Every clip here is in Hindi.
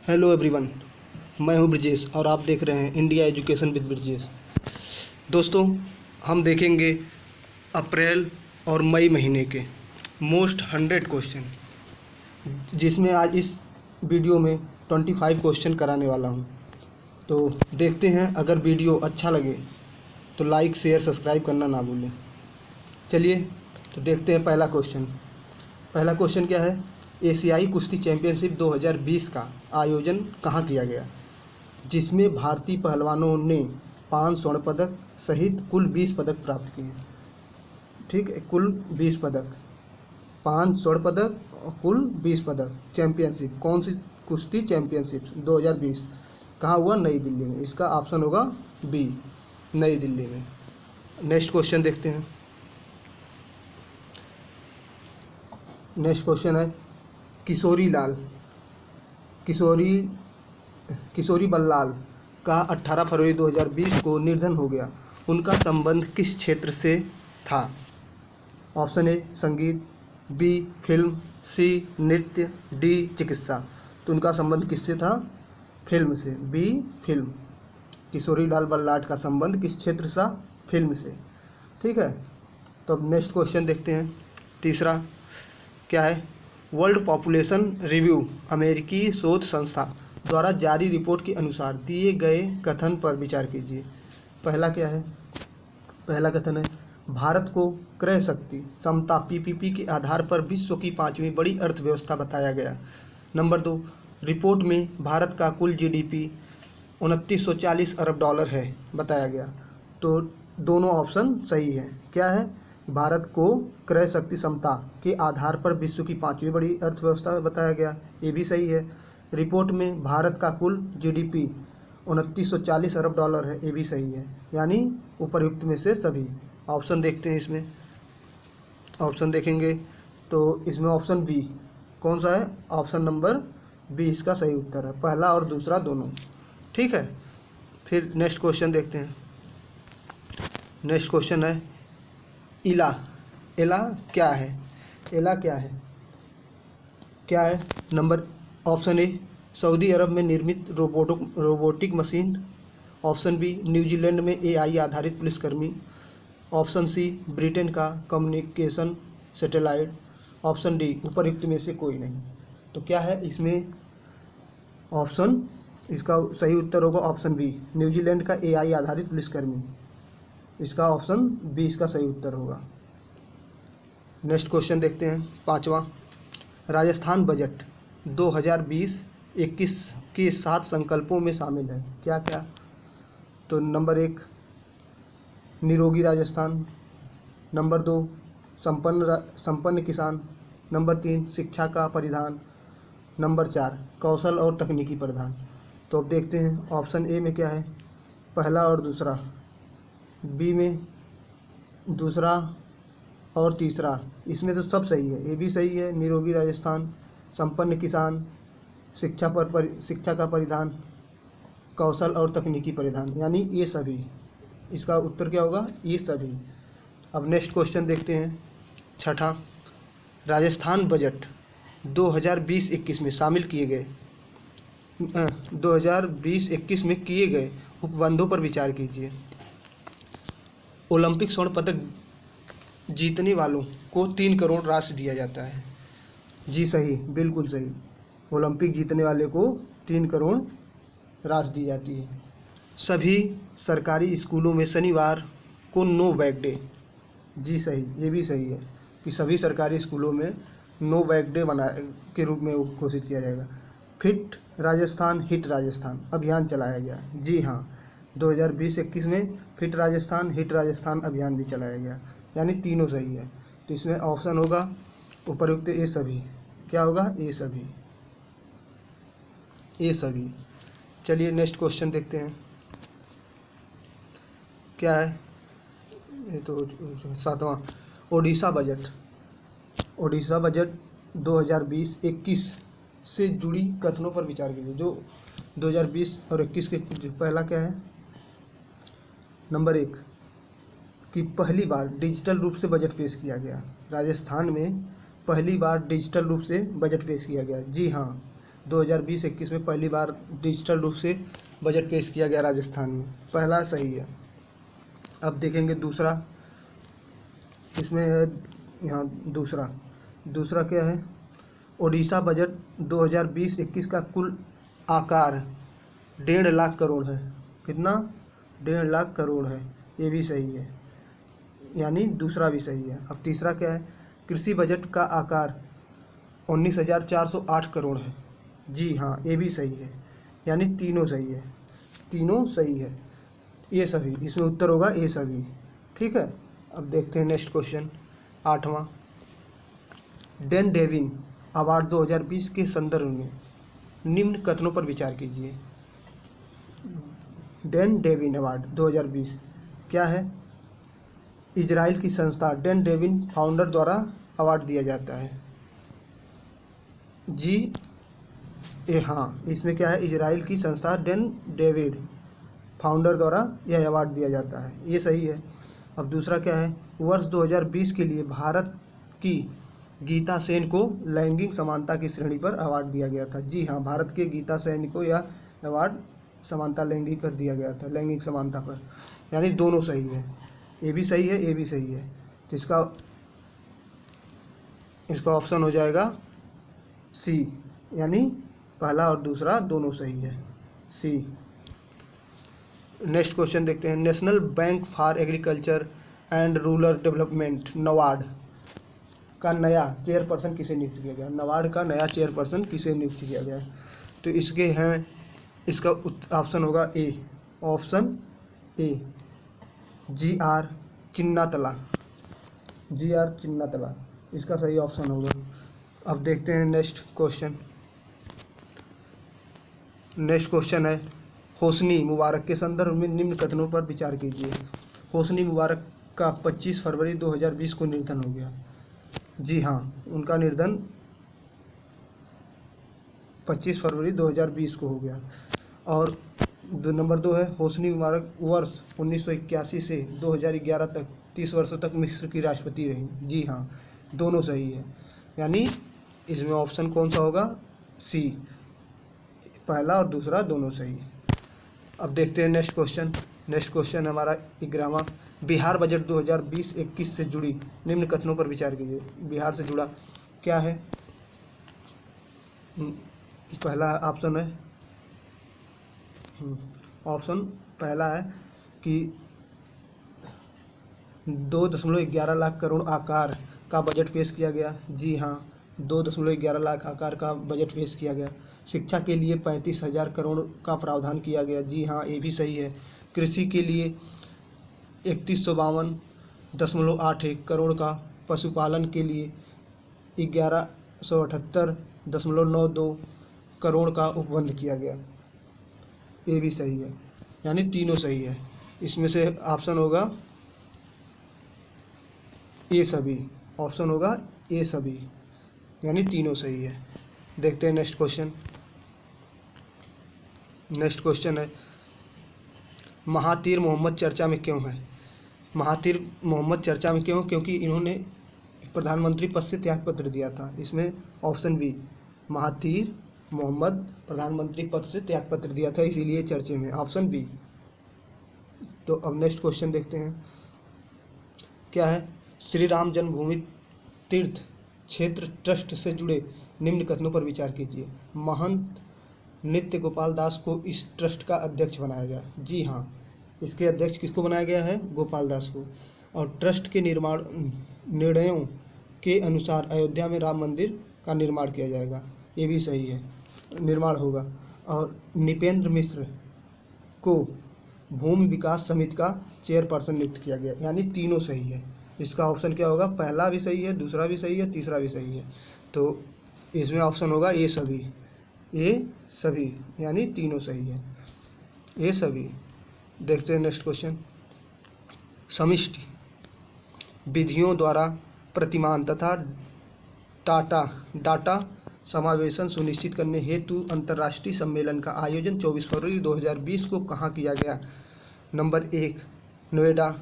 हेलो एवरीवन, मैं हूं ब्रजेश और आप देख रहे हैं इंडिया एजुकेशन विद ब्रजेश। दोस्तों, हम देखेंगे अप्रैल और मई महीने के मोस्ट 100 क्वेश्चन, जिसमें आज इस वीडियो में 25 क्वेश्चन कराने वाला हूं। तो देखते हैं, अगर वीडियो अच्छा लगे तो लाइक शेयर सब्सक्राइब करना ना भूलें। चलिए तो देखते हैं पहला क्वेश्चन क्या है। एशियाई कुश्ती चैंपियनशिप 2020 का आयोजन कहाँ किया गया, जिसमें भारतीय पहलवानों ने 5 स्वर्ण पदक सहित कुल 20 पदक प्राप्त किए। ठीक है, कुल 20 पदक, 5 स्वर्ण पदक और कुल 20 पदक। चैंपियनशिप कौन सी कुश्ती चैंपियनशिप 2020 कहाँ हुआ? नई दिल्ली में। इसका ऑप्शन होगा बी, नई दिल्ली में। नेक्स्ट क्वेश्चन देखते हैं। नेक्स्ट क्वेश्चन है किशोरी बल्लाल का 18 फरवरी 2020 को निधन हो गया। उनका संबंध किस क्षेत्र से था? ऑप्शन ए संगीत, बी फिल्म, सी नृत्य, डी चिकित्सा। तो उनका संबंध किससे था? फिल्म से, बी फिल्म। किशोरी लाल बल्लाळ का संबंध किस क्षेत्र से? फिल्म से। ठीक है, तो अब नेक्स्ट क्वेश्चन देखते हैं। तीसरा क्या है? वर्ल्ड पॉपुलेशन रिव्यू अमेरिकी शोध संस्था द्वारा जारी रिपोर्ट के अनुसार दिए गए कथन पर विचार कीजिए। पहला क्या है? पहला कथन है, भारत को क्रय शक्ति समता पीपीपी के आधार पर विश्व की 5वीं बड़ी अर्थव्यवस्था बताया गया। नंबर 2, रिपोर्ट में भारत का कुल जीडीपी 2940 अरब डॉलर है बताया गया। तो दोनों ऑप्शन सही है। क्या है? भारत को क्रय शक्ति समता के आधार पर विश्व की 5वीं बड़ी अर्थव्यवस्था बताया गया, ये भी सही है। रिपोर्ट में भारत का कुल जीडीपी 2940 अरब डॉलर है, ये भी सही है। यानी उपर्युक्त में से सभी। ऑप्शन देखते हैं। इसमें ऑप्शन देखेंगे तो इसमें ऑप्शन बी कौन सा है? ऑप्शन नंबर बी इसका सही उत्तर है, पहला और दूसरा दोनों। ठीक है, फिर नेक्स्ट क्वेश्चन देखते हैं। नेक्स्ट क्वेश्चन है इला क्या है? एला क्या है? नंबर ऑप्शन ए सऊदी अरब में निर्मित robotic machine. Option B New Zealand में एआई आधारित पुलिसकर्मी। ऑप्शन सी ब्रिटेन का कम्युनिकेशन सैटेलाइट। ऑप्शन डी उपर्युक्त में से कोई नहीं। तो क्या है इसमें ऑप्शन? इसका सही उत्तर होगा ऑप्शन बी, न्यूजीलैंड का एआई आधारित पुलिसकर्मी। इसका ऑप्शन बी इसका सही उत्तर होगा। नेक्स्ट क्वेश्चन देखते हैं, पांचवा। राजस्थान बजट 2020-21 के 7 संकल्पों में शामिल है क्या क्या? तो नंबर 1 निरोगी राजस्थान, नंबर 2 संपन्न किसान, नंबर 3 शिक्षा का परिधान, नंबर 4 कौशल और तकनीकी परिधान। तो अब देखते हैं ऑप्शन ए में क्या है, पहला और दूसरा, बी में दूसरा और तीसरा। इसमें तो सब सही है, ये भी सही है। निरोगी राजस्थान, संपन्न किसान, शिक्षा का परिधान, कौशल और तकनीकी परिधान, यानी ये सभी। इसका उत्तर क्या होगा? ये सभी। अब नेक्स्ट क्वेश्चन देखते हैं, छठा। राजस्थान बजट 2020-21 में शामिल किए गए 2020-21 में किए गए उपबंधों पर विचार कीजिए। ओलंपिक स्वर्ण पदक जीतने वालों को 3 करोड़ राशि दिया जाता है। जी सही, बिल्कुल सही। ओलंपिक जीतने वाले को 3 करोड़ राशि दी जाती है। सभी सरकारी स्कूलों में शनिवार को नो बैग डे। जी सही, ये भी सही है कि सभी सरकारी स्कूलों में नो बैग डे के रूप में घोषित किया जाएगा। फिट राजस्थान हिट राजस्थान अभियान चलाया गया। जी हाँ, 2020-21 में फिट राजस्थान हिट राजस्थान अभियान भी चलाया गया, यानी तीनों सही है। तो इसमें ऑप्शन होगा उपर्युक्त ये सभी। क्या होगा? ये सभी, ये सभी। चलिए नेक्स्ट क्वेश्चन देखते हैं, क्या है? ये तो 7वां। ओडिशा बजट 2020-21 से जुड़ी कथनों पर विचार कीजिए। जो 2020 और 21 के पहला क्या है? नंबर 1 कि पहली बार डिजिटल रूप से बजट पेश किया गया। राजस्थान में पहली बार डिजिटल रूप से बजट पेश किया गया। जी हाँ, 2020-21 में पहली बार डिजिटल रूप से बजट पेश किया गया राजस्थान में। पहला सही है। अब देखेंगे दूसरा, इसमें है यहाँ दूसरा क्या है, ओडिशा बजट 2020-21 का कुल आकार 1.5 लाख करोड़ है। कितना? 1.5 लाख करोड़ है। ये भी सही है, यानी दूसरा भी सही है। अब तीसरा क्या है, कृषि बजट का आकार 19,408 करोड़ है। जी हाँ, ये भी सही है, यानी तीनों सही है, तीनों सही है। ये सभी, इसमें उत्तर होगा ये सभी। ठीक है। अब देखते हैं नेक्स्ट क्वेश्चन, 8वां। डैन डेविन अवार्ड 2020 के संदर्भ में निम्न कथनों पर विचार कीजिए। डैन डेविन अवार्ड 2020 क्या है? इजराइल की संस्था डैन डेविन फाउंडर द्वारा अवार्ड दिया जाता है। जी हाँ, इसमें क्या है, इजराइल की संस्था डैन डेविड फाउंडर द्वारा यह अवार्ड दिया जाता है। ये सही है। अब दूसरा क्या है, वर्ष 2020 के लिए भारत की गीता सेन को लैंगिक समानता की श्रेणी पर अवार्ड दिया गया था। जी हाँ, भारत के गीता सेन को यह अवार्ड समानता लैंगिक पर दिया गया था, लैंगिक समानता पर, यानी दोनों सही है। ये भी सही है, ये भी सही है। तो इसका ऑप्शन हो जाएगा सी, यानी पहला और दूसरा दोनों सही है, सी। नेक्स्ट क्वेश्चन देखते हैं। National bank for agriculture and rural development NABARD का नया चेयरपर्सन किसे नियुक्त किया गया? नबार्ड का नया चेयरपर्सन किसे नियुक्त किया गया? तो इसका ऑप्शन होगा ए, ऑप्शन ए, GR चिन्नातला, GR चिन्नातला इसका सही ऑप्शन होगा। अब देखते हैं नेक्स्ट क्वेश्चन है, होस्नी मुबारक के संदर्भ में निम्न कथनों पर विचार कीजिए। होस्नी मुबारक का 25 फरवरी 2020 को निधन हो गया। जी हाँ, उनका निधन 25 फरवरी 2020 को हो गया। और नंबर 2 है, होस्नी मुबारक वर्ष 1981 से 2011 तक 30 वर्षों तक मिस्र की राष्ट्रपति रही। जी हाँ, दोनों सही है, यानी इसमें ऑप्शन कौन सा होगा? सी, पहला और दूसरा दोनों सही। अब देखते हैं नेक्स्ट क्वेश्चन हमारा 11वां। बिहार बजट 2020-21 से जुड़ी निम्न कथनों पर विचार कीजिए। बिहार से जुड़ा क्या है? पहला ऑप्शन है, ऑप्शन पहला है कि 2.11 लाख करोड़ आकार का बजट पेश किया गया। जी हाँ, 2.11 लाख आकार का बजट पेश किया गया। शिक्षा के लिए 35,000 करोड़ का प्रावधान किया गया। जी हाँ, ये भी सही है। कृषि के लिए 3152.81 करोड़ का, पशुपालन के लिए 1178.92 करोड़ का उपबंध किया गया। ये भी सही है, यानी तीनों सही है। इसमें से ऑप्शन होगा ये सभी, ऑप्शन होगा ये सभी, यानी तीनों सही है। देखते हैं नेक्स्ट क्वेश्चन है, महातीर मोहम्मद चर्चा में क्यों है? महातीर मोहम्मद चर्चा में क्यों? क्योंकि इन्होंने प्रधानमंत्री पद से त्यागपत्र दिया था। इसमें ऑप्शन बी, महातीर मोहम्मद प्रधानमंत्री पद से त्यागपत्र दिया था, इसीलिए चर्चे में, ऑप्शन बी। तो अब नेक्स्ट क्वेश्चन देखते हैं, क्या है? श्री राम जन्मभूमि तीर्थ क्षेत्र ट्रस्ट से जुड़े निम्न कथनों पर विचार कीजिए। महंत नित्य गोपाल दास को इस ट्रस्ट का अध्यक्ष बनाया गया। जी हाँ, इसके अध्यक्ष किसको बनाया गया है? गोपाल दास को। और ट्रस्ट के निर्णयों के अनुसार अयोध्या में राम मंदिर का निर्माण किया जाएगा। ये भी सही है, निर्माण होगा। और निपेंद्र मिश्र को भूमि विकास समिति का चेयरपर्सन नियुक्त किया गया, यानी तीनों सही है। इसका ऑप्शन क्या होगा? पहला भी सही है, दूसरा भी सही है, तीसरा भी सही है। तो इसमें ऑप्शन होगा ये सभी, यानी तीनों सही है, ये सभी। देखते हैं नेक्स्ट क्वेश्चन, समष्टि विधियों द्वारा प्रतिमान तथा डाटा समावेशन सुनिश्चित करने हेतु अंतर्राष्ट्रीय सम्मेलन का आयोजन 24 फरवरी 2020 को कहाँ किया गया? Number 1 Noida,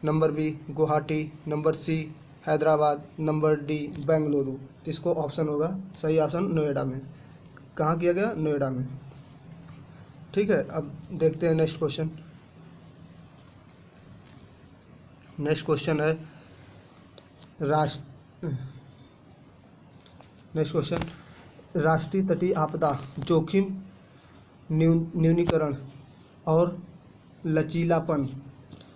number B Guwahati, number C Hyderabad, number D Bengaluru. इसको ऑप्शन होगा सही ऑप्शन नोएडा में कहाँ किया गया? नोएडा में। ठीक है, अब देखते हैं नेक्स्ट क्वेश्चन। नेक्स्ट क्वेश्चन है राष्ट्र नेक्स्ट क्वेश्चन राष्ट्रीय तटीय आपदा जोखिम न्यूनीकरण और लचीलापन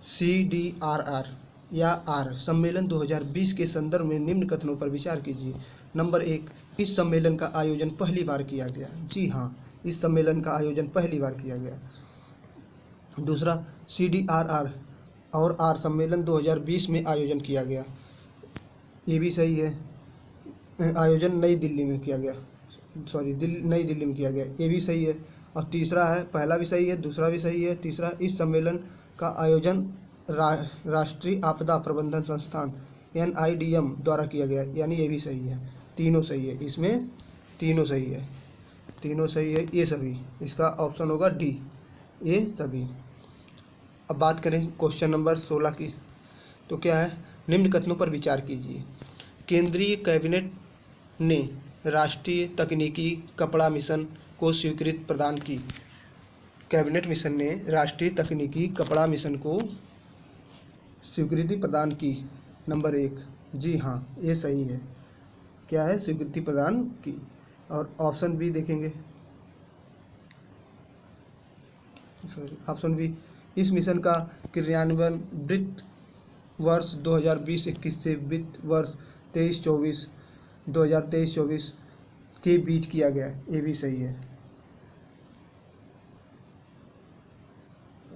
CDRR या आर सम्मेलन 2020 के संदर्भ में निम्न कथनों पर विचार कीजिए। नंबर 1, इस सम्मेलन का आयोजन पहली बार किया गया। जी हाँ, इस सम्मेलन का आयोजन पहली बार किया गया। दूसरा, CDRR और आर सम्मेलन 2020 में आयोजन किया गया। ये भी सही है। आयोजन नई दिल्ली में किया गया, नई दिल्ली में किया गया, ये भी सही है। और तीसरा है, पहला भी सही है, दूसरा भी सही है। तीसरा, इस सम्मेलन का आयोजन राष्ट्रीय आपदा प्रबंधन संस्थान NIDM द्वारा किया गया, यानी ये भी सही है। तीनों सही है, इसमें तीनों सही है, तीनों सही है, ये सभी। इसका ऑप्शन होगा डी, ये सभी। अब बात करें क्वेश्चन नंबर 16 की, तो क्या है? निम्न कथनों पर विचार कीजिए। केंद्रीय कैबिनेट ने राष्ट्रीय तकनीकी कपड़ा मिशन को स्वीकृति प्रदान की। कैबिनेट मिशन ने राष्ट्रीय तकनीकी कपड़ा मिशन को स्वीकृति प्रदान की। नंबर 1, जी हाँ, ये सही है। क्या है? स्वीकृति प्रदान की। और ऑप्शन बी देखेंगे, ऑप्शन बी, इस मिशन का क्रियान्वयन वित्त वर्ष 2020-21 से वित्त वर्ष 2023-24 के बीच किया गया। ये भी सही है।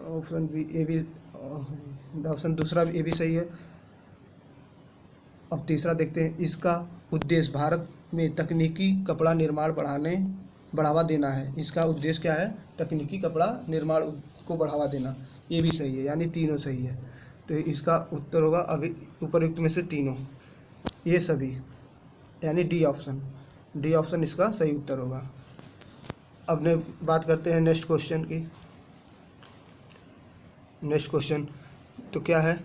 ऑप्शन बी, ये भी, ऑप्शन दूसरा ये भी सही है। अब तीसरा देखते हैं, इसका उद्देश्य भारत में तकनीकी कपड़ा निर्माण बढ़ावा देना है। इसका उद्देश्य क्या है? तकनीकी कपड़ा निर्माण को बढ़ावा देना। ये भी सही है, यानी तीनों सही है। तो इसका उत्तर होगा अभी उपरोक्त में से तीनों, ये सभी, यानी डी ऑप्शन इसका सही उत्तर होगा। अब ने बात करते हैं नेक्स्ट क्वेश्चन की। नेक्स्ट क्वेश्चन तो क्या है?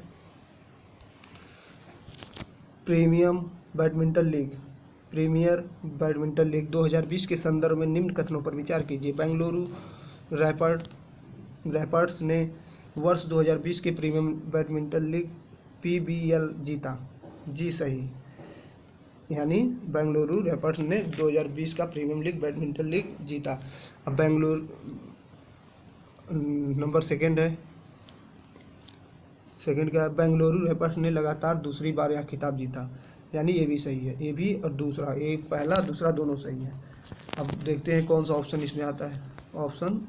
प्रीमियर बैडमिंटन लीग 2020 के संदर्भ में निम्न कथनों पर विचार कीजिए। बेंगलुरु रैपर्स ने वर्ष 2020 के प्रीमियर बैडमिंटन लीग PBL जीता। जी सही, यानी बेंगलुरु रैपर्स ने 2020 का प्रीमियर लीग बैडमिंटन लीग जीता। अब बेंगलुरु नंबर सेकंड है। सेकंड क्या है? बेंगलुरु रैपर्स ने लगातार दूसरी बार यह खिताब जीता, यानी ये भी सही है। ये भी और दूसरा, ये पहला दूसरा दोनों सही है। अब देखते हैं कौन सा ऑप्शन इसमें आता है। ऑप्शन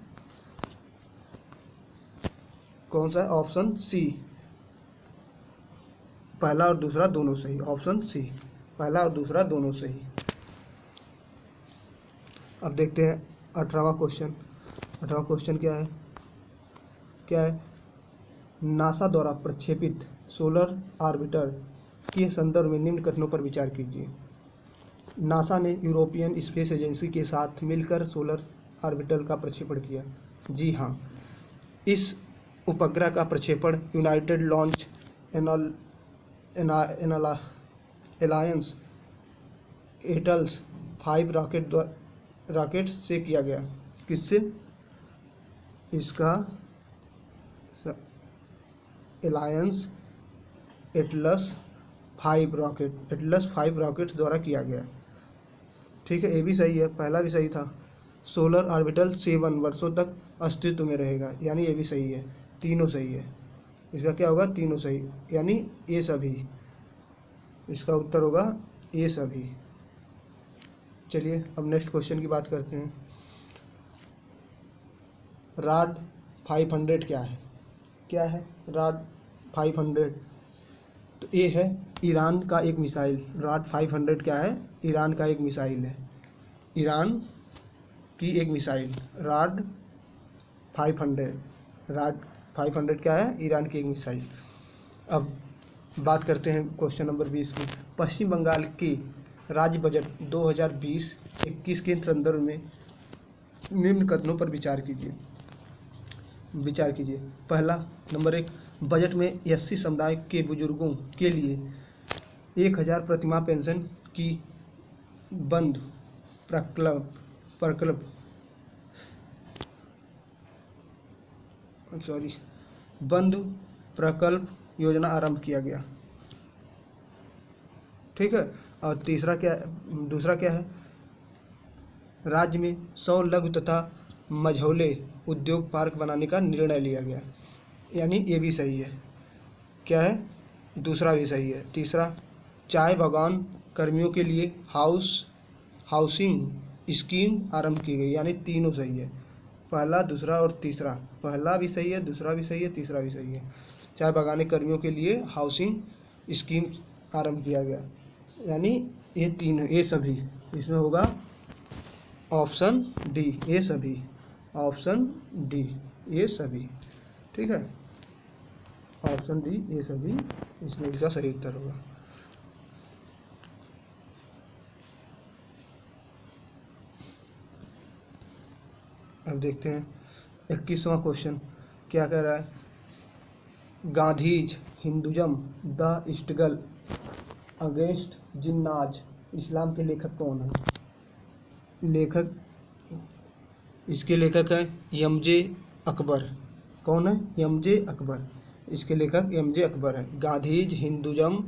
कौन सा है? ऑप्शन सी, पहला और दूसरा दोनों सही। ऑप्शन सी, पहला और दूसरा दोनों सही। अब देखते हैं 18वां क्वेश्चन। 18वां क्वेश्चन क्या है? नासा द्वारा प्रक्षेपित सोलर ऑर्बिटर के संदर्भ में निम्न कथनों पर विचार कीजिए। नासा ने यूरोपियन स्पेस एजेंसी के साथ मिलकर सोलर ऑर्बिटर का प्रक्षेपण किया। जी हाँ, इस उपग्रह का प्रक्षेपण यूनाइटेड लॉन्च एलायंस एटल्स 5 रॉकेट से किया गया। किससे? इसका एलायंस एटलस 5 रॉकेट्स द्वारा किया गया। ठीक है, ये भी सही है, पहला भी सही था। सोलर ऑर्बिटल 7 वर्षों तक अस्तित्व में रहेगा, यानी ये भी सही है। तीनों सही है। इसका क्या होगा? तीनों सही, यानी ये सभी। इसका उत्तर होगा ये सभी। चलिए अब नेक्स्ट क्वेश्चन की बात करते हैं। राड 500 क्या है? राड 500, तो ये है ईरान का एक मिसाइल। राड 500 क्या है? ईरान का एक मिसाइल है। ईरान की एक मिसाइल राड 500 क्या है? ईरान की एक मिसाइल। अब बात करते हैं क्वेश्चन नंबर 20 की। पश्चिम बंगाल के राज्य बजट 2020-21 के संदर्भ में निम्न कथनों पर विचार कीजिए। पहला, नंबर 1, बजट में SC समुदाय के बुजुर्गों के लिए 1000 प्रतिमाह पेंशन की बंद प्रकल्प बंधु प्रकल्प योजना आरंभ किया गया। ठीक है। और दूसरा क्या है, राज्य में 100 लघु तथा मझौले उद्योग पार्क बनाने का निर्णय लिया गया, यानी ये भी सही है। क्या है, दूसरा भी सही है। तीसरा, चाय बागान कर्मियों के लिए हाउसिंग स्कीम आरंभ की गई, यानी तीनों सही है। पहला, दूसरा और तीसरा, पहला भी सही है, दूसरा भी सही है, तीसरा भी सही है। चाय बागानी कर्मियों के लिए हाउसिंग स्कीम आरंभ किया गया, यानी ये तीन, ये सभी इसमें होगा ऑप्शन डी, ये सभी, ऑप्शन डी ये सभी। ठीक है, ऑप्शन डी ये सभी इसमें इसका सही उत्तर होगा। अब देखते हैं 21वां क्वेश्चन क्या कह रहा है। Gandhi's Hinduism the struggle against Jinnah's Islam के लेखक कौन है? इसके लेखक हैं एमजे अकबर। कौन है? एमजे अकबर। इसके लेखक एमजे अकबर है। Gandhi's Hinduism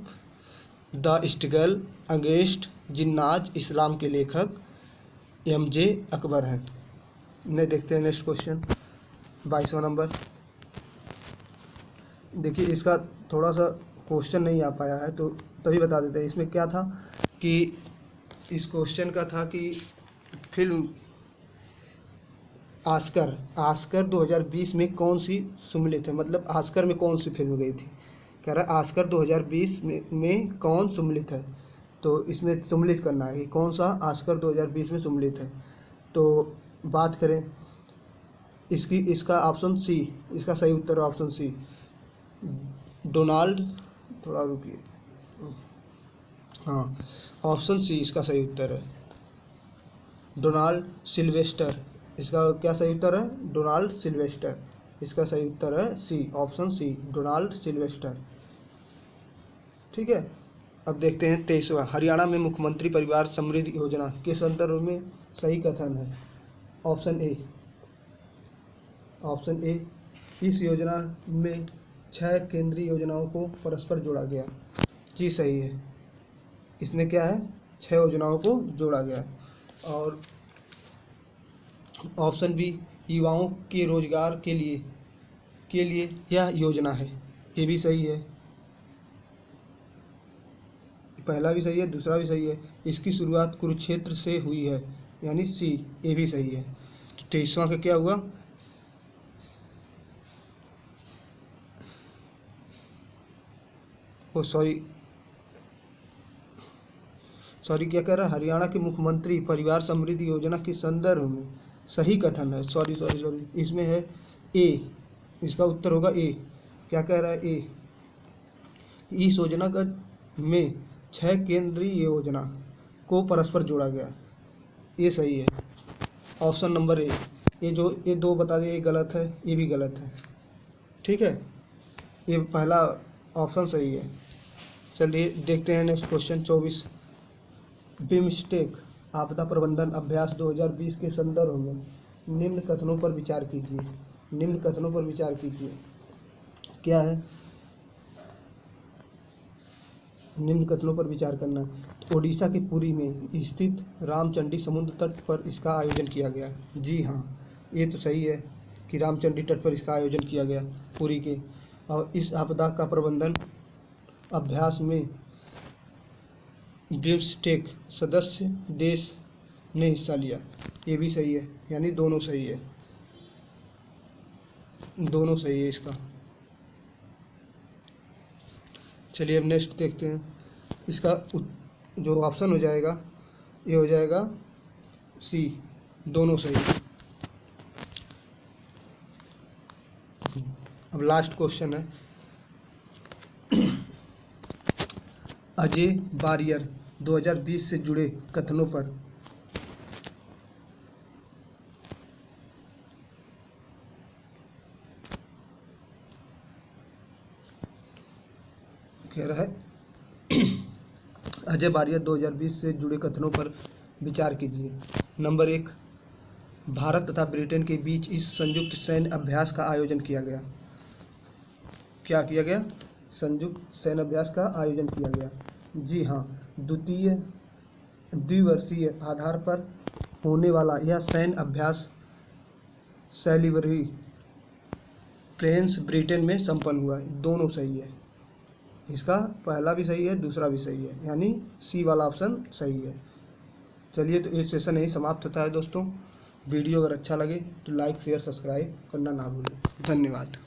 the struggle against Jinnah's Islam के लेखक एमजे अकबर हैं। नहीं, देखते हैं नेक्स्ट क्वेश्चन 22वां नंबर। देखिए, इसका थोड़ा सा क्वेश्चन नहीं आ पाया है तो तभी बता देते हैं। इसमें क्या था कि इस क्वेश्चन का था कि फिल्म आस्कर 2020 में कौन सी सम्मिलित है, मतलब आस्कर में कौन सी फिल्म गई थी। कह रहा है आस्कर 2020 में कौन सम्मिलित है, तो इसमें सम्मिलित करना है कि कौन सा आस्कर 2020 में सम्मिलित है। तो बात करें इसका ऑप्शन सी, इसका सही उत्तर है ऑप्शन सी, डोनाल्ड, थोड़ा रुकिए, हाँ, ऑप्शन सी इसका सही उत्तर है, डोनाल्ड सिल्वेस्टर। इसका क्या सही उत्तर है? Donald Sylvester. इसका सही उत्तर है सी, ऑप्शन सी, डोनाल्ड सिल्वेस्टर। ठीक है। अब देखते हैं 23वां। हरियाणा में मुख्यमंत्री परिवार समृद्धि योजना के संदर्भ में सही कथन है। ऑप्शन ए, इस योजना में 6 केंद्रीय योजनाओं को परस्पर जोड़ा गया। जी सही है, इसमें क्या है, 6 योजनाओं को जोड़ा गया। और ऑप्शन बी, युवाओं के रोजगार के लिए यह योजना है। ये भी सही है, पहला भी सही है, दूसरा भी सही है। इसकी शुरुआत कुरुक्षेत्र से हुई है, यानी सी, ये भी सही है। 23वां का क्या हुआ? सॉरी क्या कह रहा है? हरियाणा के मुख्यमंत्री परिवार समृद्धि योजना के संदर्भ में सही कथन है। सॉरी, इसमें है ए, इसका उत्तर होगा ए। क्या कह रहा है? ए, इस योजना का में 6 केंद्रीय योजना को परस्पर जोड़ा गया। ये सही है, ऑप्शन नंबर ए। ये दो बता दिए, ये गलत है, ये भी गलत है। ठीक है, ये पहला ऑप्शन सही है। चलिए देखते हैं नेक्स्ट क्वेश्चन 24। बिमस्टेक आपदा प्रबंधन अभ्यास 2020 के संदर्भ में निम्न कथनों पर विचार कीजिए। क्या है? निम्न कथनों पर विचार करना। ओडिशा के पुरी में स्थित रामचंडी समुद्र तट पर इसका आयोजन किया गया। जी हाँ, ये तो सही है कि रामचंडी तट पर इसका आयोजन किया गया, पुरी के। और इस आपदा का प्रबंधन अभ्यास में बिम्स्टेक सदस्य देश ने हिस्सा लिया। ये भी सही है, यानी दोनों सही है, दोनों सही है इसका। चलिए अब नेक्स्ट देखते हैं। इसका जो ऑप्शन हो जाएगा, ये हो जाएगा सी, दोनों सही है। अब लास्ट क्वेश्चन है। अजय बारियर 2020 से जुड़े कथनों पर कह रहा है अजय बारियर 2020 से जुड़े कथनों पर विचार कीजिए। नंबर 1, भारत तथा ब्रिटेन के बीच इस संयुक्त सैन्य अभ्यास का आयोजन किया गया? क्या किया गया? संयुक्त सैन्य अभ्यास का आयोजन किया गया। जी हाँ, द्विवर्षीय आधार पर होने वाला यह सैन्य अभ्यास सैलिवरी फ्रांस ब्रिटेन में संपन्न हुआ है। दोनों सही है, इसका पहला भी सही है, दूसरा भी सही है, यानी सी वाला ऑप्शन सही है। चलिए, तो ये सेशन यही समाप्त होता है दोस्तों। वीडियो अगर अच्छा लगे तो लाइक शेयर सब्सक्राइब करना ना भूलें। धन्यवाद।